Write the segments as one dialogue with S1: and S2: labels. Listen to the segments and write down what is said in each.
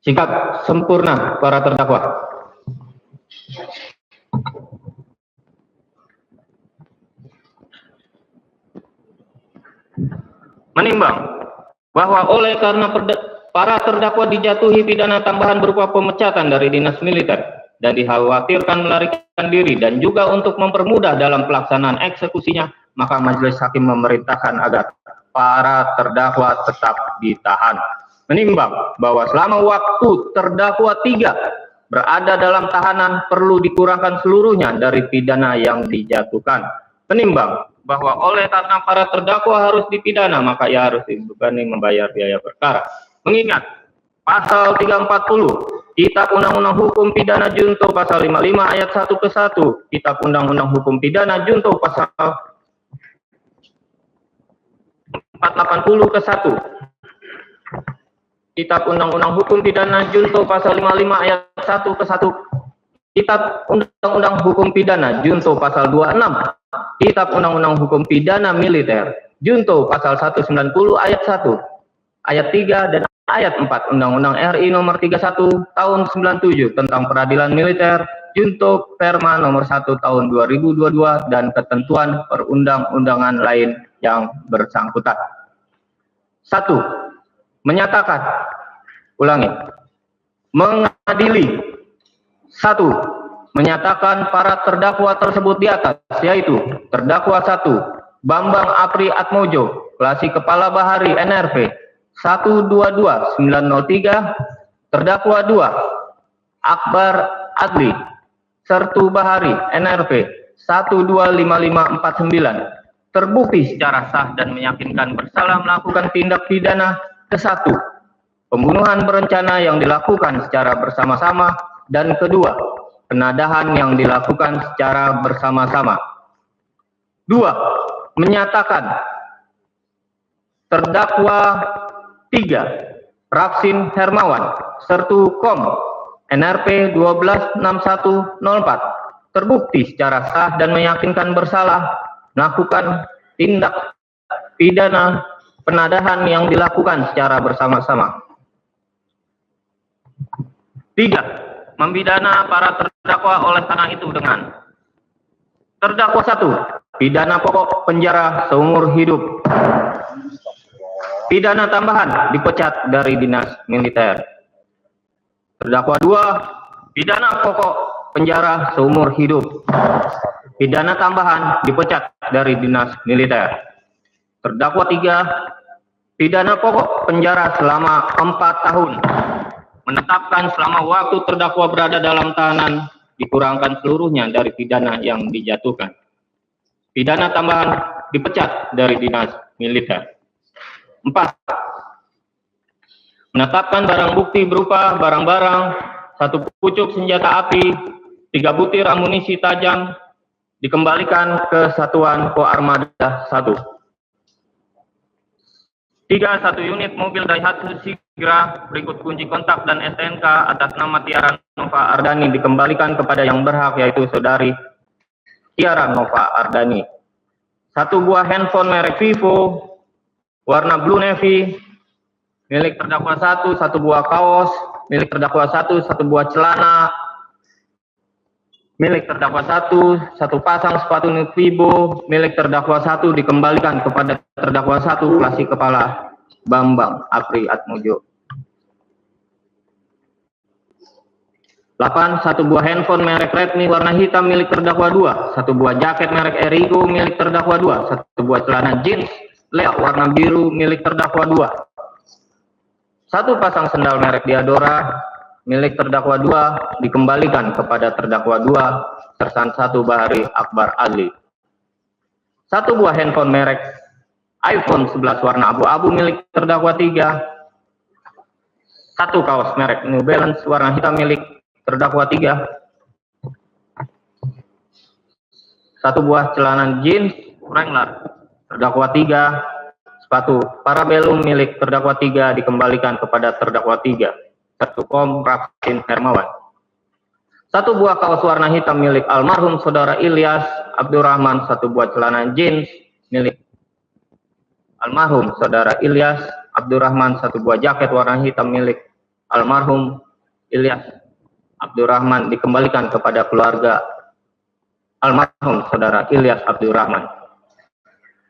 S1: Sikap sempurna para terdakwa. Menimbang bahwa oleh karena para terdakwa dijatuhi pidana tambahan berupa pemecatan dari dinas militer dan dikhawatirkan melarikan diri dan juga untuk mempermudah dalam pelaksanaan eksekusinya, maka majelis hakim memerintahkan agar para terdakwa tetap ditahan. Menimbang bahwa selama waktu terdakwa 3 berada dalam tahanan perlu dikurangkan seluruhnya dari pidana yang dijatuhkan. Menimbang bahwa oleh karena para terdakwa harus dipidana, maka ia harus dibebani membayar biaya perkara. Mengingat pasal 340 Kitab Undang-Undang Hukum Pidana Junto pasal 55 ayat 1 ke 1, Kitab Undang-Undang Hukum Pidana Junto pasal 480 ke 1, Kitab Undang-Undang Hukum Pidana Junto pasal 55 ayat 1 ke 1, Kitab Undang-Undang Hukum Pidana Junto pasal 26, Kitab Undang-Undang Hukum Pidana Militer Junto pasal 190 ayat 1, ayat 3 dan ayat 4 Undang-Undang RI nomor 31 tahun 97 tentang peradilan militer Junto Perma nomor 1 tahun 2022 dan ketentuan perundang-undangan lain yang bersangkutan. 1. Menyatakan, mengadili. 1. Menyatakan para terdakwa tersebut di atas, yaitu terdakwa 1, Bambang Apri Atmojo, Klasi Kepala Bahari NRV 122903, terdakwa 2, Akbar Adli, Sertu Bahari NRV 125549, terbukti secara sah dan meyakinkan bersalah melakukan tindak pidana ke-1, pembunuhan berencana yang dilakukan secara bersama-sama, dan kedua, penadahan yang dilakukan secara bersama-sama. 2. Menyatakan terdakwa 3, Raksin Hermawan, Sertu Kom, NRP 126104, terbukti secara sah dan meyakinkan bersalah melakukan tindak pidana penadahan yang dilakukan secara bersama-sama. 3. Membidana para terdakwa oleh karena itu dengan terdakwa 1, pidana pokok penjara seumur hidup, pidana tambahan dipecat dari dinas militer. Terdakwa 2, pidana pokok penjara seumur hidup, pidana tambahan dipecat dari dinas militer. Terdakwa 3, pidana pokok penjara selama 4 tahun, menetapkan selama waktu terdakwa berada dalam tahanan dikurangkan seluruhnya dari pidana yang dijatuhkan. Pidana tambahan dipecat dari dinas militer. 4. Menetapkan barang bukti berupa barang-barang, 1 pucuk senjata api, 3 butir amunisi tajam dikembalikan ke Satuan Koarmada 1. 3. 1 unit mobil Daihatsu Sigra berikut kunci kontak dan STNK atas nama Tiara Nova Ardani dikembalikan kepada yang berhak, yaitu saudari Tiara Nova Ardani. 1 buah handphone merek Vivo warna blue navy milik terdakwa 1, 1 buah kaos milik terdakwa 1, 1 buah celana milik terdakwa 1, 1 pasang sepatu Vivo milik terdakwa 1 dikembalikan kepada terdakwa 1, Klasi Kepala Bambang Apri Atmojo. 8. 1 buah handphone merek Redmi warna hitam milik terdakwa 2, 1 buah jaket merek Erigo milik terdakwa 2, 1 buah celana jeans Lea warna biru milik terdakwa 2, 1 pasang sendal merek Diadora milik terdakwa 2 dikembalikan kepada terdakwa 2, sersan 1 Bahari Akbar Adli. 1 buah handphone merek iPhone 11 warna abu-abu milik terdakwa 3, 1 kaos merek New Balance warna hitam milik terdakwa 3, 1 buah celana jeans Wrangler terdakwa 3, sepatu Parabellum milik terdakwa 3 dikembalikan kepada terdakwa 3, 1 kom Raksin Hermawan. 1 buah kaos warna hitam milik almarhum saudara Ilyas Abdurrahman, 1 buah celana jeans milik almarhum saudara Ilyas Abdurrahman, 1 buah jaket warna hitam milik almarhum Ilyas Abdurrahman dikembalikan kepada keluarga almarhum saudara Ilyas Abdurrahman.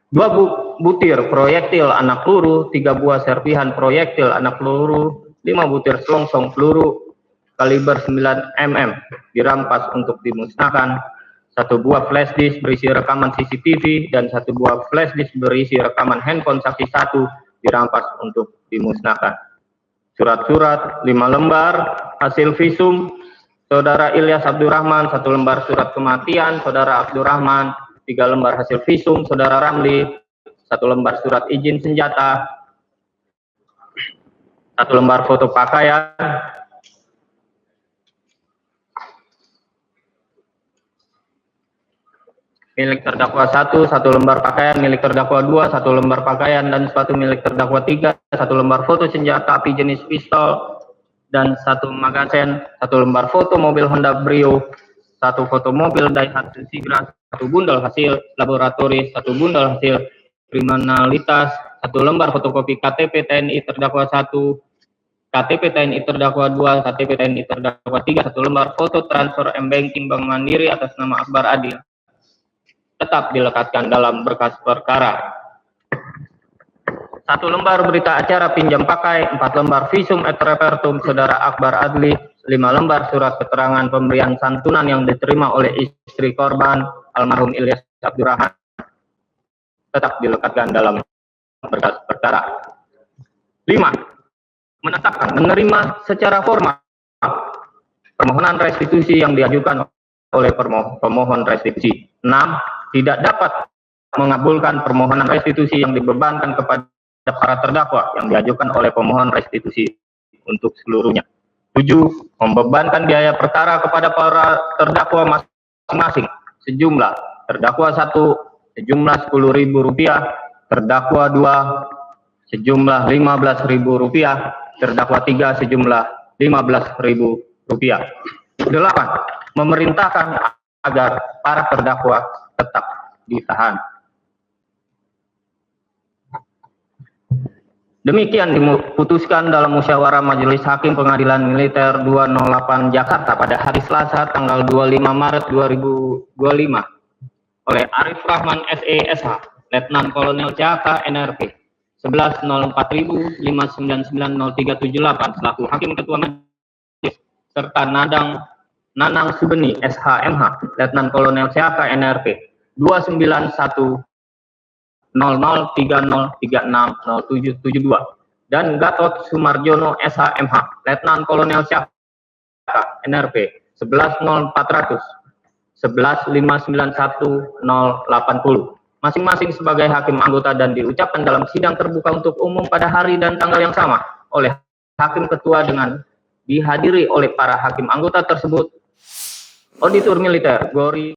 S1: 2 butir proyektil anak peluru, 3 buah serpihan proyektil anak peluru, 5 butir selongsong peluru kaliber 9 mm dirampas untuk dimusnahkan, 1 buah flash disk berisi rekaman CCTV, dan 1 buah flash disk berisi rekaman handphone saksi 1 dirampas untuk dimusnahkan. Surat-surat 5 lembar hasil visum saudara Ilyas Abdurrahman, 1 lembar surat kematian saudara Abdurrahman, 3 lembar hasil visum saudara Ramli, 1 lembar surat izin senjata, 1 lembar foto pakaian, milik terdakwa 1, 1 lembar pakaian milik terdakwa 2, 1 lembar pakaian dan sepatu milik terdakwa 3, 1 lembar foto senjata api jenis pistol dan 1 magazen, 1 lembar foto mobil Honda Brio, 1 foto mobil Daihatsu Sigra, 1 bundel hasil laboratoris, 1 bundel hasil kriminalitas, 1 lembar fotokopi KTP TNI terdakwa 1, KTP TNI terdakwa 2, KTP TNI terdakwa 3, 1 lembar foto transfer M-Banking Bank Mandiri atas nama Akbar Adil. Tetap dilekatkan dalam berkas perkara. 1 lembar berita acara pinjam pakai, 4 lembar visum et repertum saudara Akbar Adli, 5 lembar surat keterangan pemberian santunan yang diterima oleh istri korban almarhum Ilyas Abdurrahman. Tetap dilekatkan dalam berkas perkara. 5. Menetapkan menerima secara formal permohonan restitusi yang diajukan oleh pemohon restitusi. 6. Tidak dapat mengabulkan permohonan restitusi yang dibebankan kepada para terdakwa yang diajukan oleh pemohon restitusi untuk seluruhnya. 7. Membebankan biaya perkara kepada para terdakwa masing-masing sejumlah terdakwa 1 sejumlah Rp10.000, terdakwa 2 sejumlah Rp15.000, terdakwa 3 sejumlah Rp15.000. 8. Memerintahkan agar para terdakwa tetap ditahan. Demikian diputuskan dalam musyawarah Majelis Hakim Pengadilan Militer 208 Jakarta pada hari Selasa tanggal 25 Maret 2025 oleh Arif Rahman SE SH, Letnan Kolonel CAK NRP 11.04.599.0378 selaku Hakim Ketua Majelis, serta Nanang Subeni SH MH, Letnan Kolonel CAK NRP 2910030360772 dan Gatot Sumarjono SH MH, Letnan Kolonel CAK NRP 11.0400 11.591.080 masing-masing sebagai hakim anggota dan diucapkan dalam sidang terbuka untuk umum pada hari dan tanggal yang sama oleh Hakim Ketua dengan dihadiri oleh para hakim anggota tersebut. Auditor Militer Gori